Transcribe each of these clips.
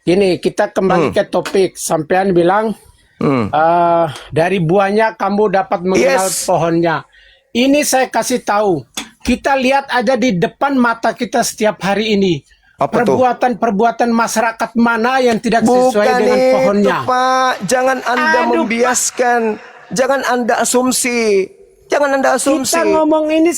Gini, kita kembali ke topik. Sampean bilang dari buahnya kamu dapat mengenal pohonnya. Ini saya kasih tahu. Kita lihat aja di depan mata kita setiap hari ini. Perbuatan-perbuatan masyarakat mana yang tidak sesuai dengan pohonnya? Bukan itu, Pak. Jangan Anda membiaskan. Jangan Anda asumsi. Jangan Anda asumsi. Kita ngomong ini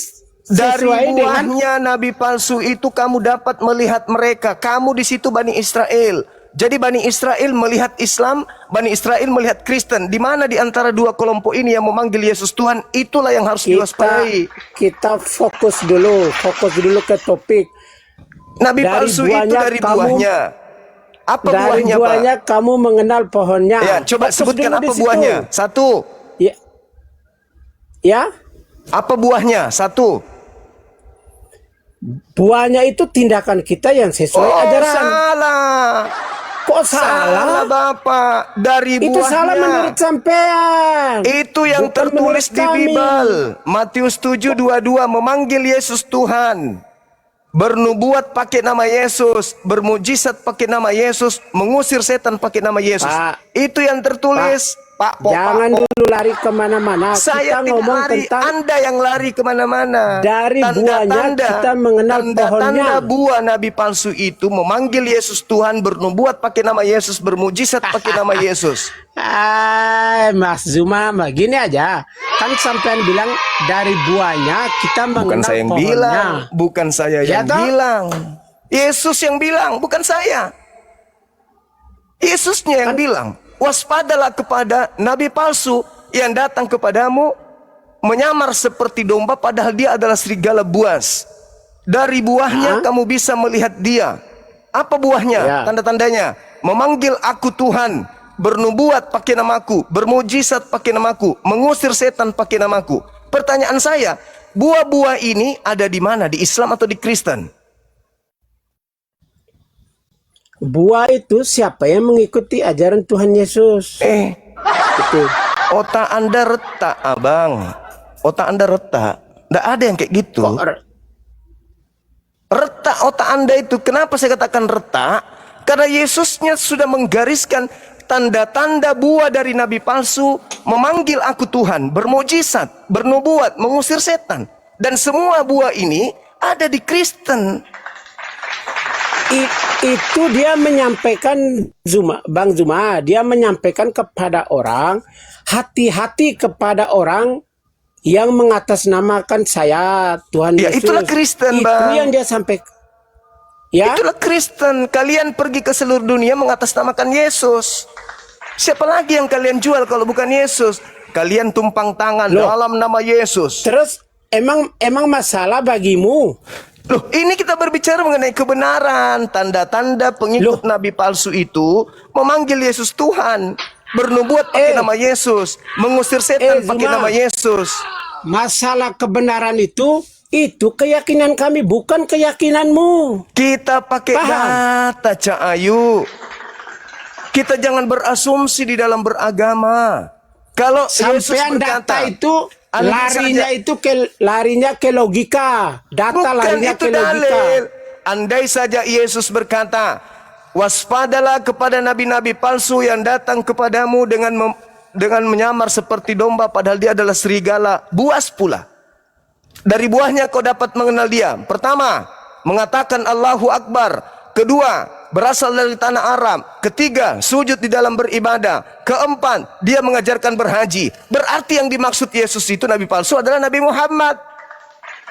dari sesuai buahnya nabi palsu itu kamu dapat melihat mereka. Kamu di situ Bani Israel. Jadi Bani Israel melihat Islam, Bani Israel melihat Kristen. Di mana di antara dua kelompok ini yang memanggil Yesus Tuhan, itulah yang harus diwaspadai. Kita fokus dulu ke topik. Nabi palsu itu dari buahnya. Apa dari buahnya, buahnya Pak? kamu mengenal pohonnya. Ya, coba Fokus sebutkan dulu apa di situ. buahnya. Satu. Ya. Apa buahnya? Satu. Buahnya itu tindakan kita yang sesuai ajaran. Salah. Kok salah? Bapak. Dari buahnya. Itu salah menurut sampean. Itu yang Bukan tertulis di Bible. Matius 7:22 memanggil Yesus Tuhan. Bernubuat pakai nama Yesus, bermujizat pakai nama Yesus, mengusir setan pakai nama Yesus. Pak, itu yang tertulis. Pak, jangan dulu lari kemana-mana. Saya kita tidak ngomong lari, tentang Anda yang lari kemana-mana. dari buahnya kita mengenal pohonnya. Tanda buah nabi palsu itu memanggil Yesus Tuhan, bernubuat pakai nama Yesus, bermujizat pakai nama Yesus. Mas Zuma, gini aja. Kan sampean bilang dari buahnya kita mengenal Bukan saya yang pohonnya. bilang, bukan saya yang toh? bilang. Yesus yang bilang, bukan saya. Yesusnya yang bilang. Waspadalah kepada nabi palsu yang datang kepadamu menyamar seperti domba padahal dia adalah serigala buas. Dari buahnya kamu bisa melihat dia. Apa buahnya? Tanda-tandanya memanggil aku Tuhan, bernubuat pakai namaku, bermujizat pakai namaku, mengusir setan pakai namaku. Pertanyaan saya, buah-buah ini ada di mana? Di Islam atau di Kristen? Buah itu siapa yang mengikuti ajaran Tuhan Yesus? Itu. Otak Anda retak, Abang. Otak Anda retak. Nggak ada yang kayak gitu. Retak otak Anda itu. Kenapa saya katakan retak? Karena Yesusnya sudah menggariskan tanda-tanda buah dari nabi palsu, memanggil aku Tuhan, bermujizat, bernubuat, mengusir setan. Dan semua buah ini ada di Kristen. Itu dia menyampaikan Bang Zuma, dia menyampaikan kepada orang, hati-hati kepada orang yang mengatasnamakan saya Tuhan Yesus. Itulah Kristen, Bang. Itu yang dia sampaikan. Itulah Kristen. Kalian pergi ke seluruh dunia mengatasnamakan Yesus. Siapa lagi yang kalian jual kalau bukan Yesus? Kalian tumpang tangan dalam nama Yesus. Terus emang masalah bagimu? Loh, ini kita berbicara mengenai kebenaran. Tanda-tanda pengikut nabi palsu itu memanggil Yesus Tuhan, bernubuat pakai nama Yesus, mengusir setan pakai nama Yesus. Masalah kebenaran itu keyakinan kami, bukan keyakinanmu. Kita pakai data, Cak Ayu. Kita jangan berasumsi di dalam beragama. Kalau Yesus berkata, data itu larinya ke logika. Data larinya ke logika. Andai saja Yesus berkata, waspadalah kepada nabi-nabi palsu yang datang kepadamu dengan menyamar seperti domba padahal dia adalah serigala buas pula. Dari buahnya kau dapat mengenal dia. Pertama, mengatakan Allahu Akbar. Kedua, berasal dari tanah Arab. Ketiga, sujud di dalam beribadah. Keempat, dia mengajarkan berhaji. Berarti yang dimaksud Yesus itu nabi palsu adalah Nabi Muhammad.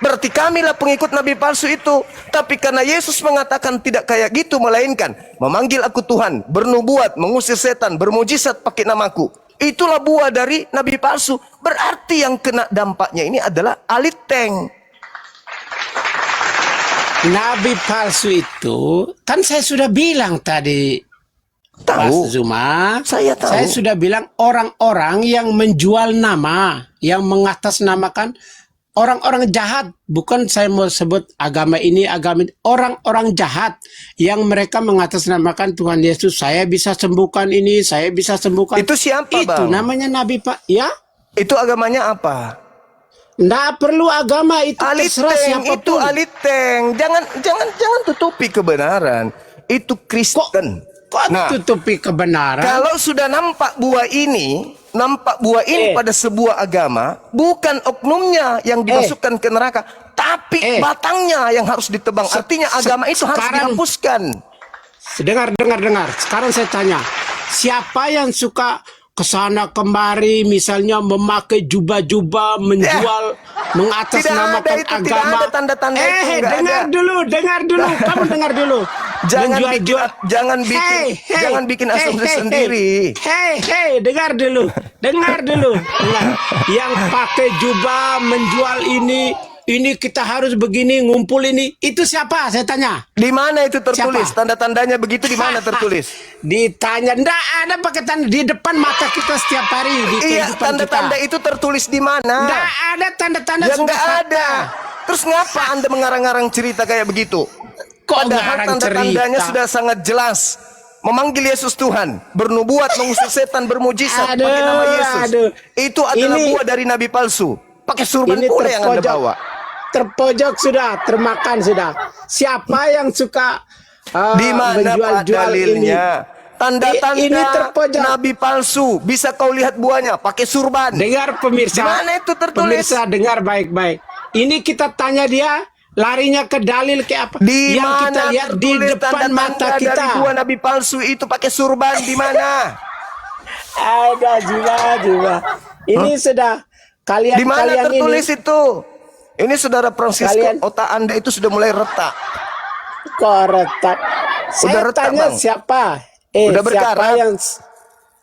Berarti kamilah pengikut nabi palsu itu. Tapi karena Yesus mengatakan tidak kayak gitu, melainkan memanggil aku Tuhan, bernubuat, mengusir setan, bermujizat pakai namaku. Itulah buah dari nabi palsu. Berarti yang kena dampaknya ini adalah aliteng. Nabi palsu itu, kan saya sudah bilang tadi, Mas Zuma, saya tahu. Saya sudah bilang orang-orang yang menjual nama, yang mengatasnamakan orang-orang jahat. Bukan saya mau sebut agama ini, orang-orang jahat yang mereka mengatasnamakan Tuhan Yesus. Saya bisa sembuhkan ini, saya bisa sembuhkan. Itu siapa, Itu Bang? namanya Nabi Pak, ya? Itu agamanya apa? Nggak perlu agama, itu terserah Aliteng, siapapun. itu aliteng. Jangan tutupi kebenaran. Itu Kristen. Kok Nah, tutupi kebenaran? kalau sudah nampak buah ini pada sebuah agama, bukan oknumnya yang dimasukkan ke neraka, tapi batangnya yang harus ditebang. Artinya agama itu harus dihapuskan. Dengar. Sekarang saya tanya, siapa yang suka kesana kemari, misalnya memakai jubah-jubah, menjual, mengatasnamakan agama? Tidak ada tanda-tanda itu. Dengar dulu. Kamu dengar dulu. Jangan bikin asumsi sendiri. Dengar dulu. Dengar. Yang pakai jubah menjual ini kita harus begini, ngumpul ini. Itu siapa? Saya tanya. Di mana itu tertulis? Siapa? Tanda-tandanya begitu di mana tertulis? Ditanya, ndak ada pakai tanda di depan mata kita setiap hari di Iya, kehidupan tanda-tanda kita. itu tertulis di mana? Ndak ada tanda-tanda. Ya nggak ada. Terus ngapa Anda mengarang-arang cerita kayak begitu? Kok Padahal ngarang tanda-tandanya cerita? sudah sangat jelas. Memanggil Yesus Tuhan, bernubuat, mengusir setan, bermujizat pakai nama Yesus. Itu adalah buah dari nabi palsu. Pakai surban pula yang Anda bawa. Terpojok sudah, termakan sudah. Siapa yang suka Di mana Pak dalilnya? Tanda-tanda ini terpojok. nabi palsu. Bisa kau lihat buahnya pakai surban. Dengar pemirsa. Di mana itu tertulis? Pemirsa dengar baik-baik. Ini kita tanya dia, larinya ke dalil ke apa? Di yang mana kita lihat di tertulis depan tanda-tanda mata dari kita. buah nabi palsu itu pakai surban? Di mana? Ada juga. Ini sudah kalian. Di mana kalian tertulis ini, itu? Ini saudara Francisco, Kalian- otak Anda itu sudah mulai retak. Kok retak? Saya retak, tanya Bang. siapa? Udah Siapa berkarat. yang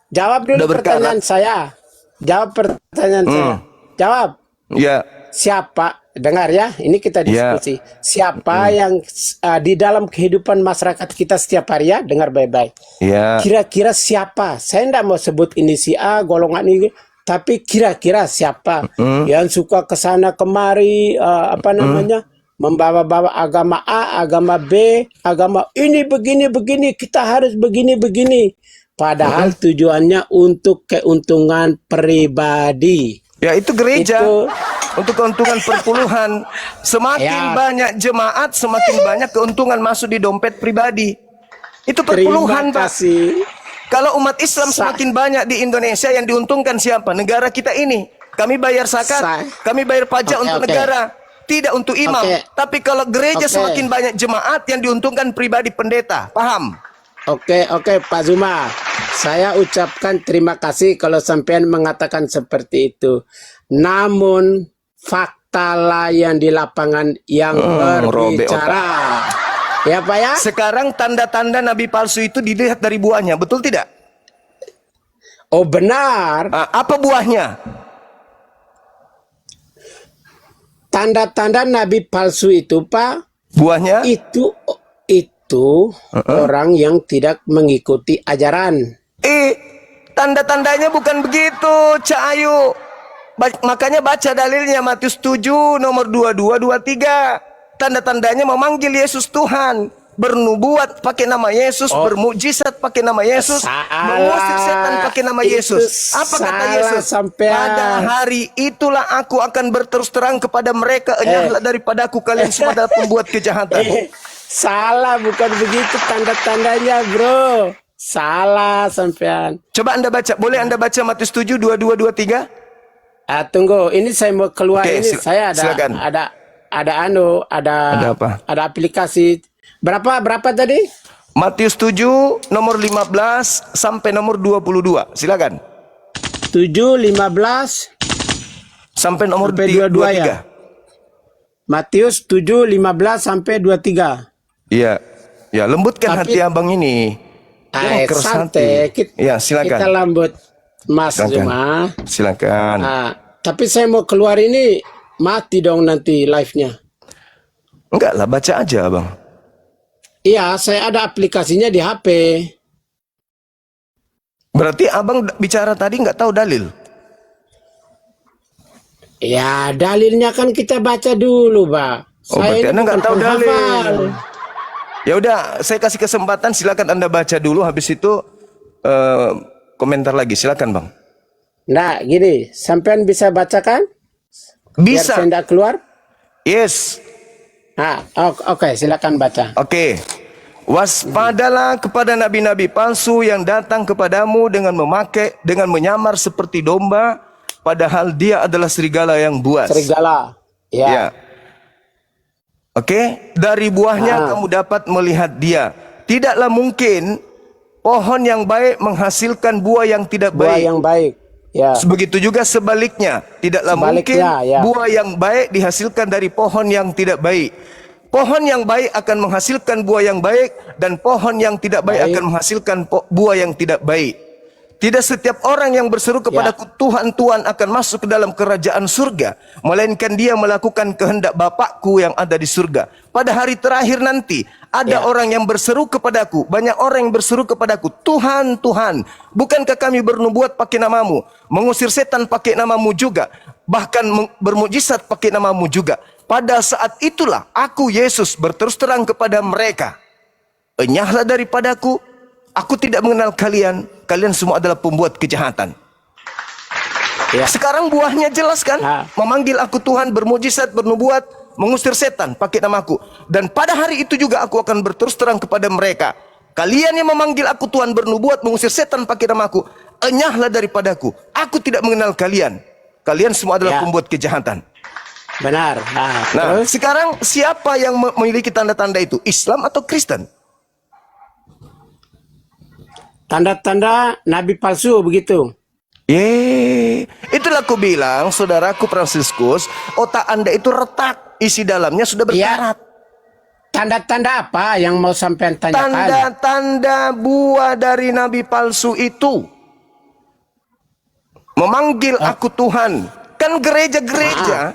jawab dulu Udah berkarat. pertanyaan saya. Jawab pertanyaan saya. Jawab. Ya, Siapa? Dengar ya, ini kita diskusi. Siapa yang di dalam kehidupan masyarakat kita setiap hari ya, dengar baik-baik. ya. Kira-kira siapa? Saya tidak mau sebut ini si A, golongan ini, tapi kira-kira siapa yang suka kesana kemari, membawa-bawa agama A, agama B, agama ini begini-begini, kita harus begini-begini. Padahal tujuannya untuk keuntungan pribadi. Ya, itu gereja. Itu- Untuk keuntungan perpuluhan. Semakin Ya. banyak jemaat, semakin banyak keuntungan masuk di dompet pribadi. Itu Terima perpuluhan, Pak. kasih. Kalau umat Islam semakin banyak di Indonesia, yang diuntungkan siapa? Negara kita ini. Kami bayar zakat, kami bayar pajak untuk negara, tidak untuk imam. Tapi kalau gereja semakin banyak jemaat, yang diuntungkan pribadi pendeta. Paham? Oke, Pak Zuma. Saya ucapkan terima kasih kalau sampean mengatakan seperti itu. Namun fakta lah yang di lapangan yang berbicara. Ya Pak ya? Sekarang tanda-tanda nabi palsu itu dilihat dari buahnya, betul tidak? Oh benar. Apa buahnya? Tanda-tanda nabi palsu itu Pak, Buahnya? itu orang yang tidak mengikuti ajaran. Tanda-tandanya bukan begitu, Cak Ayu. Makanya baca dalilnya Matius 7 nomor 22 23. Tanda-tandanya memanggil Yesus Tuhan, bernubuat pakai nama Yesus, bermukjizat pakai nama Yesus, mengusir setan pakai nama Yesus. Apa kata Yesus? Pada hari itulah aku akan berterus terang kepada mereka, enyahlah daripadaku kalian semua adalah pembuat kejahatan. Salah, bukan begitu tanda-tandanya, bro. Salah sampean. Coba Anda baca, boleh Anda baca Matius 7 22 23? Tunggu, ini saya mau keluar. Oke, ini saya silakan. ada apa? Ada aplikasi. Berapa tadi? Matius 7 nomor 15 sampai nomor 22. Silakan. 7, 15 Sampai nomor sampai 22 ya. Matius 7, 15 sampai 23. Iya. Ya, lembutkan Tapi- hati Abang ini. Jangan keras santai. hati. Ya, silakan. Kita lembut, Mas Silakan. Zuma. Silakan. Tapi saya mau keluar ini, mati dong nanti live-nya. Enggak lah, baca aja Abang. Iya, saya ada aplikasinya di HP. Berarti Abang bicara tadi nggak tahu dalil. Ya, dalilnya kan kita baca dulu, Pak. Berarti Anda nggak bukan tahu dalil. penghafal. Ya udah, saya kasih kesempatan, silakan Anda baca dulu, habis itu komentar lagi. Silakan Bang. Nah, gini, sampean bisa bacakan? Biar Bisa. saya tidak keluar? Yes. Oke, silakan baca. Oke. Waspadalah kepada nabi-nabi palsu yang datang kepadamu dengan menyamar seperti domba, padahal dia adalah serigala yang buas. Serigala. Ya. Ya. Oke, dari buahnya kamu dapat melihat dia. Tidaklah mungkin pohon yang baik menghasilkan buah yang tidak Buah baik. yang baik. Ya. Begitu juga sebaliknya, tidaklah mungkin Ya. buah yang baik dihasilkan dari pohon yang tidak baik. Pohon yang baik akan menghasilkan buah yang baik, dan pohon yang tidak baik akan menghasilkan buah yang tidak baik. Tidak setiap orang yang berseru kepadaku Tuhan, Tuhan akan masuk ke dalam kerajaan surga, melainkan dia melakukan kehendak Bapakku yang ada di surga. Pada hari terakhir nanti ada orang yang berseru kepadaku, banyak orang yang berseru kepadaku, Tuhan, Tuhan, bukankah kami bernubuat pakai namamu, mengusir setan pakai namamu juga, bahkan bermujizat pakai namamu juga. Pada saat itulah aku Yesus berterus terang kepada mereka, enyahlah daripadaku, aku tidak mengenal kalian, kalian semua adalah pembuat kejahatan. Ya. Sekarang buahnya jelas kan? Memanggil aku Tuhan, bermujizat, bernubuat, mengusir setan pakai namaku. Dan pada hari itu juga aku akan berterus terang kepada mereka, kalian yang memanggil aku Tuhan, bernubuat, mengusir setan pakai namaku, enyahlah daripadaku, aku tidak mengenal kalian, kalian semua adalah pembuat kejahatan. Benar. Nah, sekarang siapa yang memiliki tanda-tanda itu? Islam atau Kristen? Tanda-tanda nabi palsu begitu. Itulah aku bilang, saudaraku Fransiskus, otak Anda itu retak, isi dalamnya sudah berkarat. Tanda-tanda apa yang mau sampean tanyakan? Tanda-tanda buah dari nabi palsu itu. Memanggil aku Tuhan. Kan gereja-gereja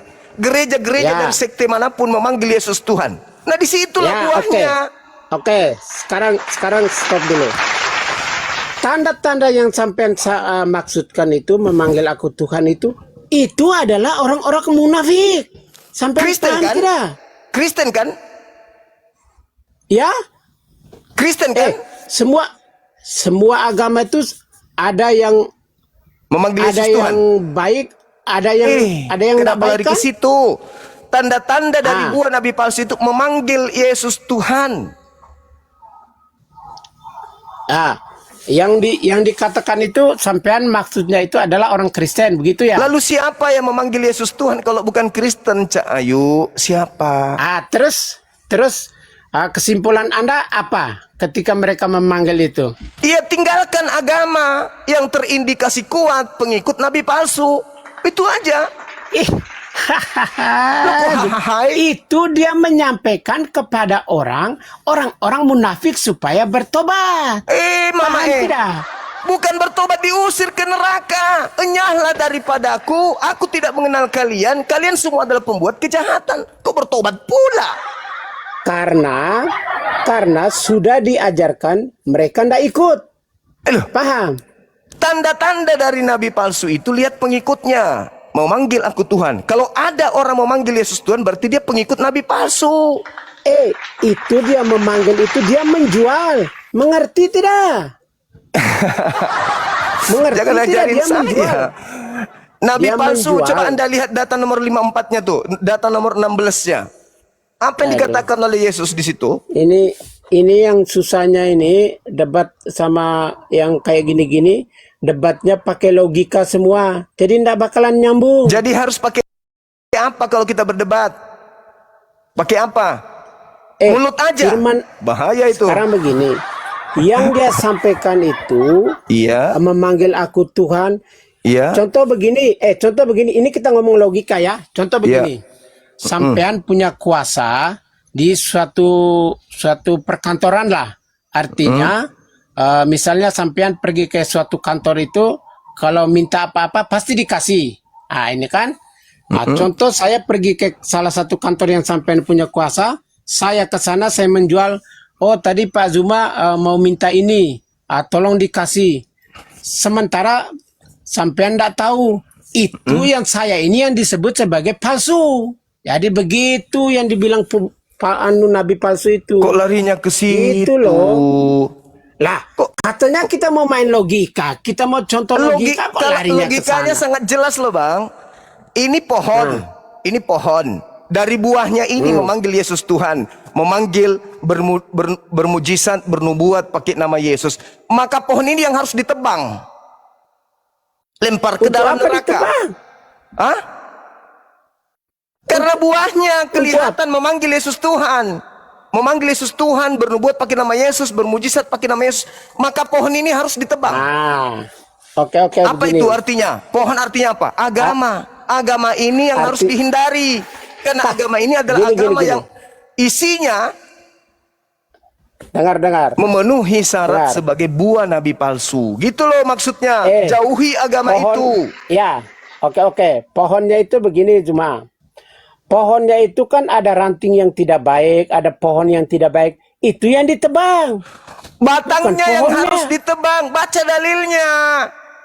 dari sekte manapun memanggil Yesus Tuhan. Nah, disitulah buahnya. Oke. Sekarang stop dulu. Tanda-tanda yang sampean maksudkan itu, memanggil aku Tuhan itu adalah orang-orang munafik. Sampean Kristen kan? Tidak? Kristen kan? Ya? Kristen kan? Semua agama itu ada yang memanggil Yesus Tuhan. Ada yang baik, ada yang tidak baik lari ke situ? Tanda-tanda dari buah nabi palsu itu memanggil Yesus Tuhan. Yang dikatakan itu sampean maksudnya itu adalah orang Kristen, begitu ya? Lalu siapa yang memanggil Yesus Tuhan kalau bukan Kristen, Cak Ayu? Siapa? Terus kesimpulan Anda apa ketika mereka memanggil itu? Ia tinggalkan agama yang terindikasi kuat pengikut nabi palsu. Itu aja. Itu dia menyampaikan kepada orang-orang munafik supaya bertobat. Tidak. Bukan bertobat, diusir ke neraka. Enyahlah daripadaku, aku tidak mengenal kalian, kalian semua adalah pembuat kejahatan. Kok bertobat pula? Karena sudah diajarkan, mereka tidak ikut. Paham? Tanda-tanda dari nabi palsu itu, lihat pengikutnya. Memanggil aku Tuhan. Kalau ada orang memanggil Yesus Tuhan, berarti dia pengikut nabi palsu. Itu dia memanggil itu, dia menjual. Mengerti tidak? Mengerti Jangan tidak? ajarin Dia saya. menjual. Nabi Dia palsu, menjual. coba Anda lihat data nomor 54-nya tuh, data nomor 16-nya. Apa yang dikatakan oleh Yesus di situ? Ini yang susahnya ini, debat sama yang kayak gini-gini, debatnya pakai logika semua. Jadi ndak bakalan nyambung. Jadi harus pakai apa kalau kita berdebat? Pakai apa? Mulut aja. Bahaya itu. Sekarang begini, yang dia sampaikan itu, memanggil aku Tuhan. Contoh begini, ini kita ngomong logika ya. Contoh begini, sampean punya kuasa di suatu perkantoran lah. Artinya, misalnya sampean pergi ke suatu kantor itu, kalau minta apa-apa pasti dikasih. Ini kan. Contoh saya pergi ke salah satu kantor yang sampean punya kuasa, saya ke sana, saya menjual, tadi Pak Zuma mau minta ini, tolong dikasih. Sementara sampean tidak tahu, itu yang saya ini yang disebut sebagai palsu. Jadi begitu yang dibilang nabi palsu itu. Kok larinya ke situ? Itu loh. Lah, kok katanya kita mau main logika, kita mau contoh logika, kok larinya ke sana? Logikanya sangat jelas loh, Bang. Ini pohon. Ini pohon. Dari buahnya ini memanggil Yesus Tuhan. memanggil, bermujizat, bernubuat pakai nama Yesus, maka pohon ini yang harus ditebang, lempar ke Untuk dalam apa neraka. ditebang? Hah? Karena buahnya kelihatan memanggil Yesus Tuhan, memanggil Yesus Tuhan, bernubuat pakai nama Yesus, bermujizat pakai nama Yesus, maka pohon ini harus ditebang. Oke, Apa begini. itu artinya? Pohon artinya apa? Agama. Agama ini yang harus dihindari. Karena agama ini adalah agama yang isinya dengar. memenuhi syarat Dengar. sebagai buah nabi palsu. Gitu loh maksudnya. Jauhi agama itu. Ya, oke. Pohonnya itu begini cuma. Pohonnya itu kan ada ranting yang tidak baik, ada pohon yang tidak baik. Itu yang ditebang. Batangnya yang pohonnya. harus ditebang. Baca dalilnya.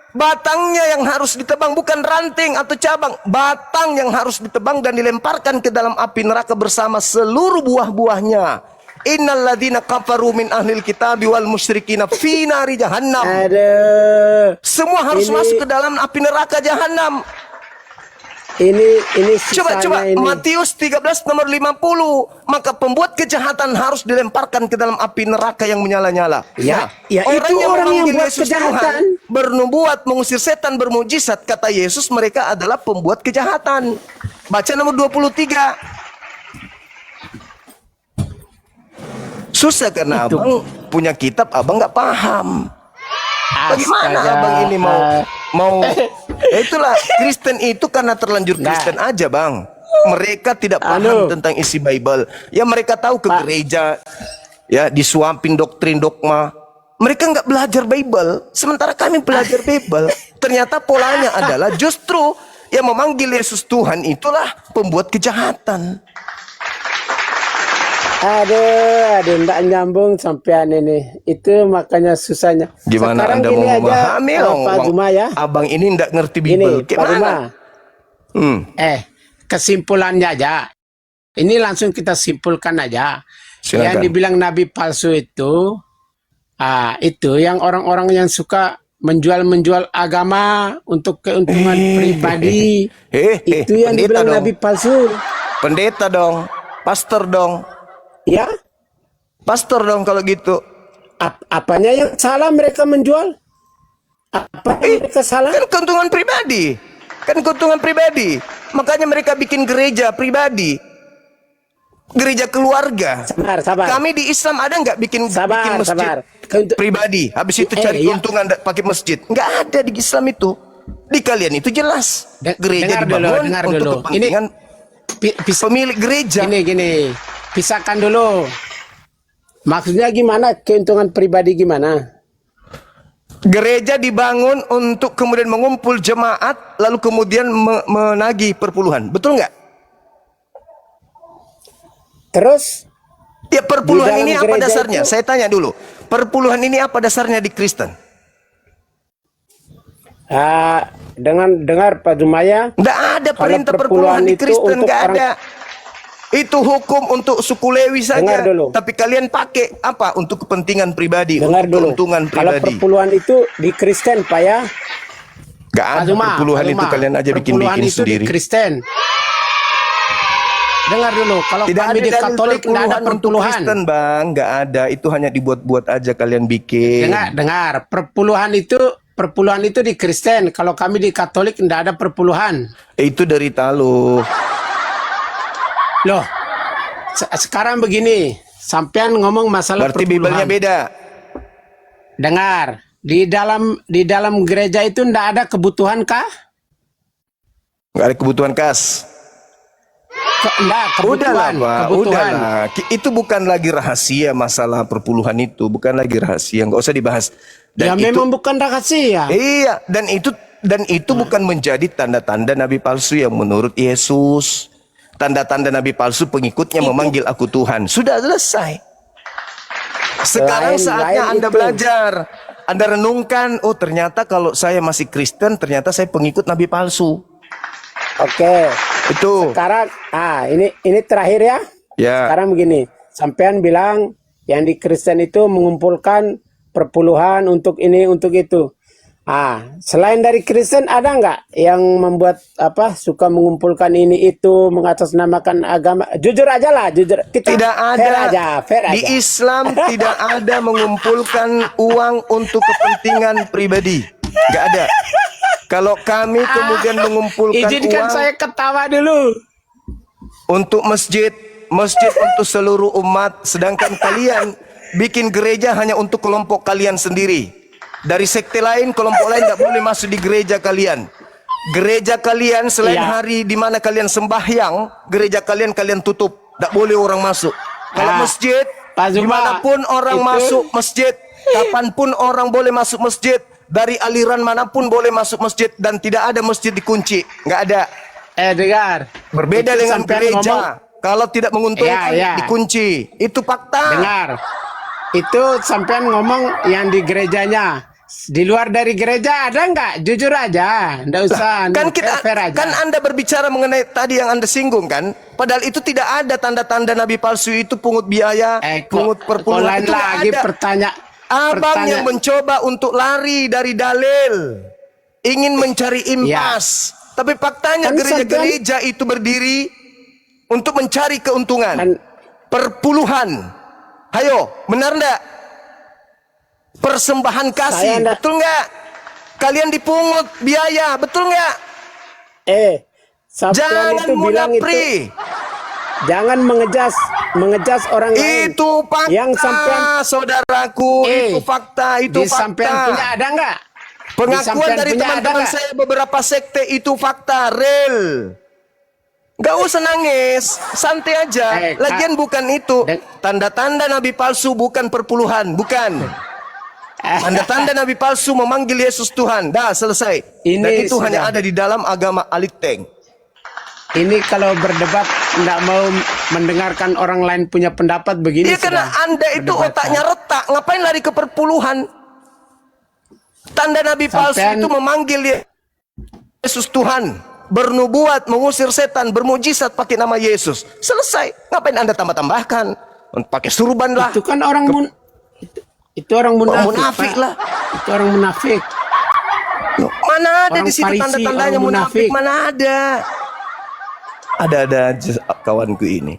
Batangnya yang harus ditebang, bukan ranting atau cabang. Batang yang harus ditebang dan dilemparkan ke dalam api neraka bersama seluruh buah-buahnya. Innalladzina kafaru min ahlil kitabi wal musyrikina fi nari jahannam. Aduh. Semua harus masuk ke dalam api neraka jahanam. Ini sisanya Coba ini. Matius 13 nomor 50. Maka pembuat kejahatan harus dilemparkan ke dalam api neraka yang menyala-nyala. Ya, orang itu yang orang yang memanggil buat Yesus kejahatan. Tuhan, bernubuat, mengusir setan, bermujizat, kata Yesus, mereka adalah pembuat kejahatan. Baca nomor 23. Susah karena abang punya kitab, abang nggak paham. Bagaimana Astaga. abang ini mau ya itulah Kristen itu karena terlanjur Kristen aja bang. Mereka tidak paham tentang isi Bible. Ya mereka tahu ke gereja, ya disuapin doktrin dogma. Mereka nggak belajar Bible. Sementara kami belajar Bible. Ternyata polanya adalah justru yang memanggil Yesus Tuhan itulah pembuat kejahatan. Aduh, enggak nyambung sampean ini. Itu makanya susahnya. Gimana Sekarang Anda gini mau aja, memahami Pak Juma ya. Abang ini nggak ngerti Gini, Bible. Pak Juma. Kesimpulannya aja. Ini langsung kita simpulkan aja. Silakan. Yang dibilang nabi palsu itu yang orang-orang yang suka menjual agama untuk keuntungan pribadi. Itu yang dibilang dong. nabi palsu. Pendeta dong, pastor dong. Ya, Pastor dong kalau gitu. apanya yang salah mereka menjual? Apa yang mereka salah? Kan keuntungan pribadi. Kan keuntungan pribadi. Makanya mereka bikin gereja pribadi. Gereja keluarga. Sabar. Kami di Islam ada nggak bikin masjid pribadi? Habis itu cari keuntungan pakai masjid. Nggak ada di Islam itu. Di kalian itu jelas. Gereja dibangun untuk kepentingan pemilik gereja. Gini. Pisahkan dulu. Maksudnya gimana? Keuntungan pribadi gimana? Gereja dibangun untuk kemudian mengumpul jemaat, lalu kemudian menagih perpuluhan. Betul nggak? Terus? Ya perpuluhan ini apa dasarnya? Itu, saya tanya dulu. Perpuluhan ini apa dasarnya di Kristen? dengan dengar Pak Jumaya. Nggak ada perintah perpuluhan di Kristen, nggak ada. Itu hukum untuk suku Lewi saja. Tapi kalian pakai apa? Untuk kepentingan pribadi, dengar untuk keuntungan pribadi. Kalau perpuluhan itu di Kristen, Pak ya. Nggak ada perpuluhan itu, kalian aja bikin-bikin sendiri. Di Kristen. Dengar dulu, kalau tidak kami ada di Katolik tidak ada perpuluhan. Kristen, Bang, nggak ada. Itu hanya dibuat-buat aja kalian bikin. Dengar, perpuluhan itu di Kristen. Kalau kami di Katolik tidak ada perpuluhan. Itu dari Talu. Loh, sekarang begini, sampean ngomong masalah berarti perpuluhan. Biblenya beda. Dengar, di dalam gereja itu ndak ada kebutuhan kah? Nggak ada kebutuhan kas. Kebutuhan. Udahlah. Itu bukan lagi rahasia masalah perpuluhan itu, bukan lagi rahasia, nggak usah dibahas. Dan ya memang bukan rahasia. Iya, dan itu bukan menjadi tanda-tanda nabi palsu yang menurut Yesus. Tanda-tanda nabi palsu pengikutnya memanggil aku Tuhan. Sudah selesai. Sekarang saatnya Anda belajar. Anda renungkan, oh ternyata kalau saya masih Kristen, ternyata saya pengikut nabi palsu. Oke. Itu. Sekarang, ini terakhir ya. Ya. Sekarang begini, sampean bilang yang di Kristen itu mengumpulkan perpuluhan untuk ini, untuk itu. Selain dari Kristen ada nggak yang membuat suka mengumpulkan ini itu mengatasnamakan agama? Jujur aja lah, jujur. Kita Tidak ada. fair Di aja. Islam tidak ada mengumpulkan uang untuk kepentingan pribadi. Nggak ada. Kalau kami kemudian mengumpulkan Izinkan uang saya ketawa dulu. untuk masjid untuk seluruh umat, sedangkan kalian bikin gereja hanya untuk kelompok kalian sendiri. Dari sekte lain, kelompok lain tidak boleh masuk di gereja kalian. Gereja kalian selain hari di mana kalian sembahyang, gereja kalian tutup, tidak boleh orang masuk. Kalau masjid, Pak Zuma, dimanapun orang masuk masjid, kapanpun orang boleh masuk masjid, dari aliran manapun boleh masuk masjid, dan tidak ada masjid dikunci, nggak ada. Dengar. Berbeda Itu dengan sampean gereja. ngomong- Kalau tidak menguntungkan, dikunci. Itu fakta. Dengar. Itu sampean ngomong yang di gerejanya. Di luar dari gereja ada nggak? Jujur aja. Nggak usah. Kan kita, fair aja. kan Anda berbicara mengenai tadi yang Anda singgung kan? Padahal itu tidak ada tanda-tanda nabi palsu itu pungut biaya, pungut perpuluhan. Lain Itu nggak lagi ada. Abang yang mencoba untuk lari dari dalil, ingin mencari impas. Tapi faktanya Kan gereja-gereja itu berdiri untuk mencari keuntungan. Perpuluhan. Hayo, benar enggak? Persembahan kasih, betul enggak? Kalian dipungut biaya, betul enggak? Jangan itu bilang munafri. Jangan mengejas orang lain. Itu fakta, yang sampean, saudaraku. Itu fakta, itu di fakta. Sampean punya ada enggak? Pengakuan dari teman-teman saya beberapa sekte itu fakta, real. Gak usah nangis, santai aja. Lagian bukan itu. Tanda-tanda nabi palsu bukan perpuluhan, bukan. Tanda-tanda nabi palsu memanggil Yesus Tuhan. Dah selesai. Dan itu hanya ada di dalam agama Aliteng. Ini kalau berdebat tidak mau mendengarkan orang lain punya pendapat begini. Iya, karena Anda itu otaknya retak. Ngapain lari ke perpuluhan? Tanda nabi palsu itu memanggil Yesus Tuhan, bernubuat, mengusir setan, bermujizat pakai nama Yesus. Selesai. Ngapain Anda tambah-tambahkan? Pakai surban lah. Itu kan orang itu orang munafik. Munafik lah. Itu orang munafik. Mana ada di situ tanda-tandanya munafik? Mana ada? Ada-ada aja kawanku ini.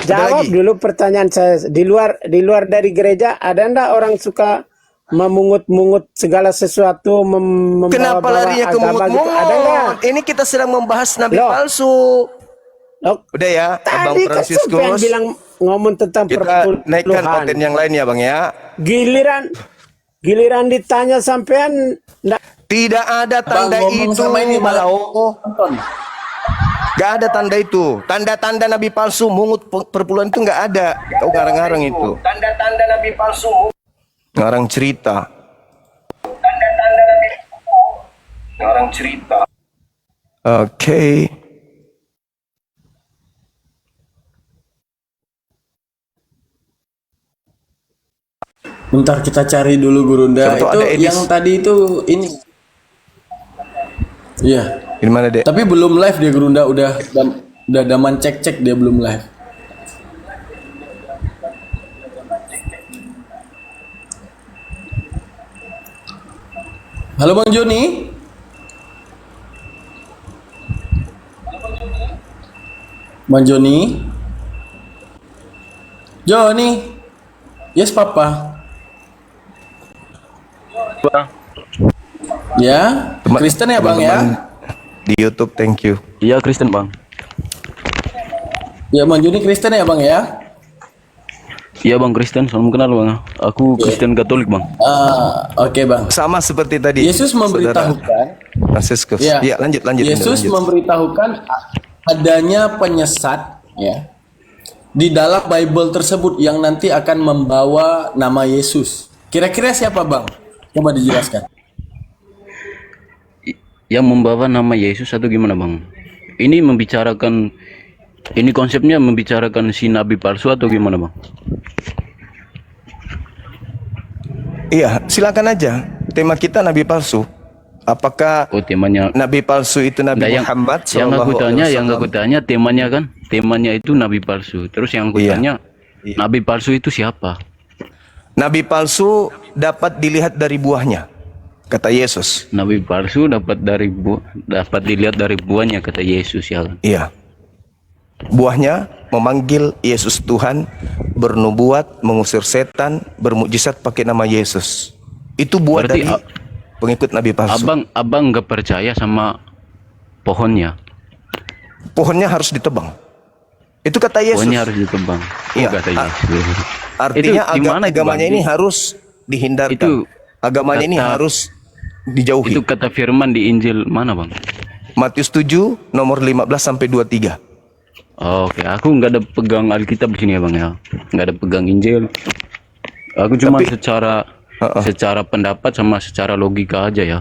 Jawab dulu pertanyaan saya. Di luar dari gereja ada ndak orang suka memungut-mungut segala sesuatu, kenapa larinya ke mungut-mungut? Gitu. Ada nggak? Ini kita sedang membahas nabi palsu. Udah ya, Bang Franciscus. Bilang ngomong tentang kita naikkan konten yang lain ya, Bang ya. Giliran ditanya sampean tidak ada tanda itu. Sama ini malah Gak ada tanda itu. Tanda-tanda nabi palsu mungut perpuluhan itu nggak ada. Kau ngarang-ngarang itu. Tanda-tanda nabi palsu. Ngarang cerita. Tanda-tanda nabi palsu. Ngarang cerita. Oke. Bentar kita cari dulu Gurunda. Itu yang tadi itu ini. Iya. Di mana, Dek? Tapi belum live dia Gurunda, udah daman cek dia belum live. Halo Bang Joni. Bang Joni. Joni. Yes Papa. Bang. Ya, Kristen ya Bang ya? Di YouTube, thank you. Iya Kristen Bang. Ya Bang Joni Kristen ya Bang ya? Iya Bang Kristen, salam kenal Bang. Aku Kristen Katolik Bang. Oke Bang. Sama seperti tadi. Yesus memberitahukan. Franciscus. Ya, lanjut. Yesus memberitahukan adanya penyesat ya di dalam Bible tersebut yang nanti akan membawa nama Yesus. Kira-kira siapa Bang? Coba dijelaskan. Yang membawa nama Yesus atau gimana Bang? Ini membicarakan, ini konsepnya membicarakan si nabi palsu atau gimana Bang? Iya, silakan aja. Tema kita nabi palsu. Apakah temanya nabi palsu itu Nabi Muhammad? Yang aku tanya temanya kan, temanya itu nabi palsu. Terus yang aku tanya, nabi palsu itu siapa? Nabi palsu dapat dilihat dari buahnya, kata Yesus. Nabi palsu dapat dilihat dari buahnya, kata Yesus, ya kan? Iya. Buahnya memanggil Yesus Tuhan, bernubuat, mengusir setan, bermukjizat pakai nama Yesus. Itu buah Berarti dari pengikut Nabi palsu. Abang nggak percaya sama pohonnya? Pohonnya harus ditebang. Itu kata Yesus. Pohonnya harus ditebang. Iya. Kata Yesus. Artinya Itu gimana itu, agamanya Bang? ini harus dihindarkan. Itu Agamanya ini harus dijauhi. Itu kata firman di Injil mana, Bang? Matius 7 nomor 15 sampai 23. Oke, aku nggak ada pegang Alkitab di sini ya, Bang, ya. Nggak ada pegang Injil. Aku cuma Tapi- secara pendapat sama secara logika aja ya.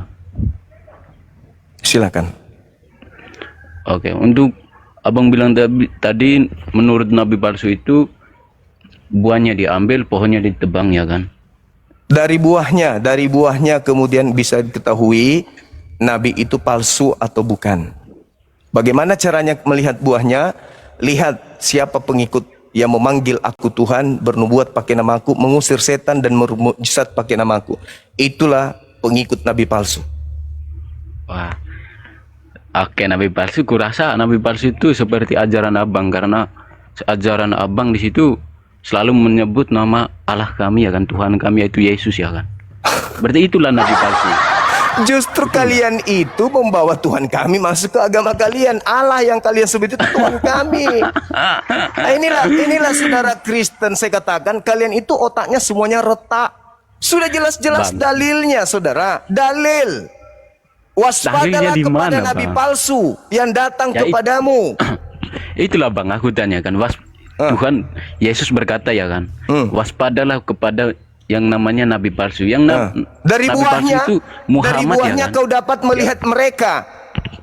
Silakan. Oke, untuk Abang bilang tadi menurut Nabi palsu itu buahnya diambil, pohonnya ditebang, ya kan? Dari buahnya kemudian bisa diketahui nabi itu palsu atau bukan. Bagaimana caranya melihat buahnya? Lihat siapa pengikut yang memanggil aku Tuhan, bernubuat pakai namaku, mengusir setan dan bermukjizat pakai namaku. Itulah pengikut nabi palsu. Wah. Oke, Nabi palsu, kurasa Nabi palsu itu seperti ajaran Abang, karena ajaran Abang di situ selalu menyebut nama Allah kami, ya kan, Tuhan kami yaitu Yesus, ya kan. Berarti itulah Nabi palsu. Justru kalian itu membawa Tuhan kami masuk ke agama kalian. Allah yang kalian sebut itu Tuhan kami. Nah, inilah saudara Kristen, saya katakan kalian itu otaknya semuanya retak. Sudah jelas-jelas Bang. dalilnya, saudara. Dalil. Waspadalah Dalilnya di kepada mana, nabi Bang? palsu yang datang Ya, kepadamu. Itulah, Bang, aku tanya kan, Tuhan Yesus berkata, ya kan, waspadalah kepada yang namanya nabi palsu. Yang Dari nabi buahnya, palsu itu Muhammad, dari buahnya ya kan? kau dapat melihat mereka.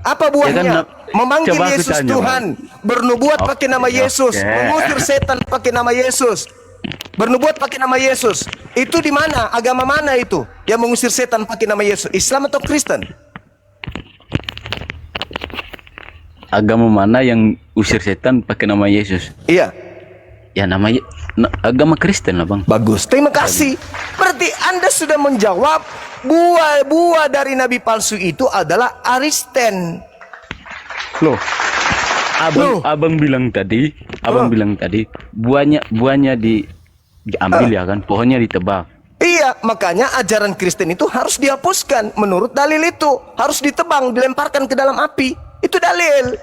Apa buahnya? Ya kan, Memanggil coba aku Yesus tanya, Tuhan, bernubuat pakai nama Yesus, oke. mengusir setan pakai nama Yesus, bernubuat pakai nama Yesus. Itu di mana? Agama mana itu yang mengusir setan pakai nama Yesus? Islam atau Kristen? Agama mana yang usir setan pakai nama Yesus? Iya, Ya namanya agama Kristen lah, Bang. bagus. Terima kasih. Berarti Anda sudah menjawab buah dari nabi palsu itu adalah Aristen. Loh. Abang bilang tadi, buahnya diambil, ya kan, pohonnya ditebak. Iya, makanya ajaran Kristen itu harus dihapuskan. Menurut dalil itu harus ditebang, dilemparkan ke dalam api. Itu dalil.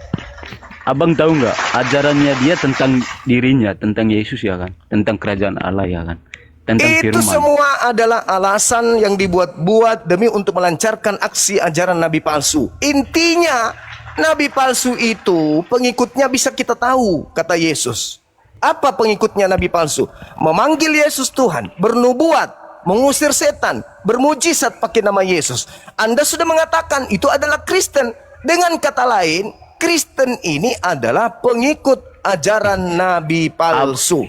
Abang tahu nggak ajarannya dia tentang dirinya, tentang Yesus, ya kan, tentang kerajaan Allah, ya kan, tentang Itu firman. semua adalah alasan yang dibuat-buat demi untuk melancarkan aksi ajaran nabi palsu. Intinya, nabi palsu itu pengikutnya bisa kita tahu, kata Yesus. Apa pengikutnya nabi palsu? Memanggil Yesus Tuhan, bernubuat, mengusir setan, bermujizat pakai nama Yesus. Anda sudah mengatakan itu adalah Kristen. Dengan kata lain, Kristen ini adalah pengikut ajaran nabi palsu.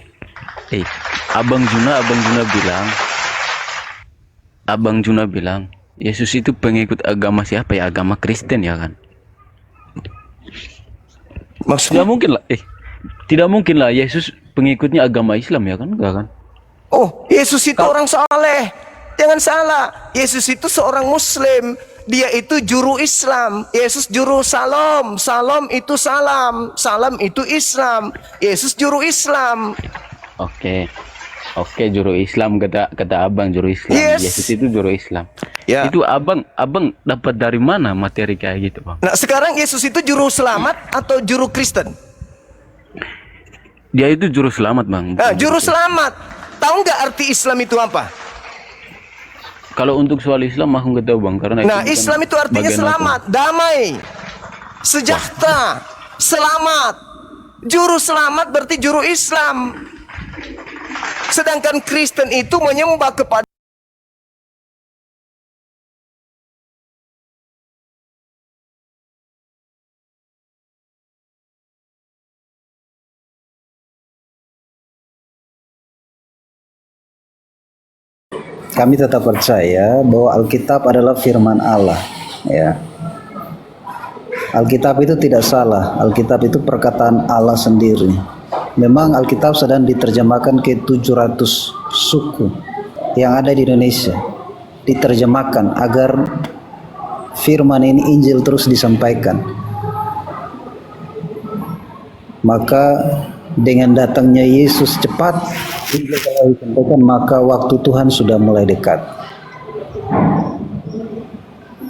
Abang Juna bilang Yesus itu pengikut agama siapa, ya? Agama Kristen, ya kan? Maksudnya? Tidak mungkin lah Yesus pengikutnya agama Islam, ya kan? Enggak kan? Oh, Yesus itu orang saleh. Jangan salah. Yesus itu seorang Muslim. Dia itu juru Islam. Yesus juru salam. Salam itu salam. Salam itu Islam. Yesus juru Islam. Oke, juru Islam, kata Abang, juru Islam. Yes. Yesus itu juru Islam. Ya. Itu abang dapat dari mana materi kayak gitu, Bang? Nah, sekarang Yesus itu juru selamat atau juru Kristen? Dia itu juru selamat, Bang. Nah, juru selamat. Tahu nggak arti Islam itu apa? Kalau untuk soal Islam aku nggak tahu, Bang, karena Nah, bukan Islam itu artinya bagian selamat, damai, sejahtera, selamat. Juru selamat berarti juru Islam. Sedangkan Kristen itu menyembah kepada Kami tetap percaya bahwa Alkitab adalah firman Allah, ya. Alkitab itu tidak salah. Alkitab itu perkataan Allah sendiri. Memang Alkitab sedang diterjemahkan ke 700 suku. yang ada di Indonesia diterjemahkan agar firman ini, Injil, terus disampaikan. Maka dengan datangnya Yesus cepat, Injil telah disampaikan, maka waktu Tuhan sudah mulai dekat.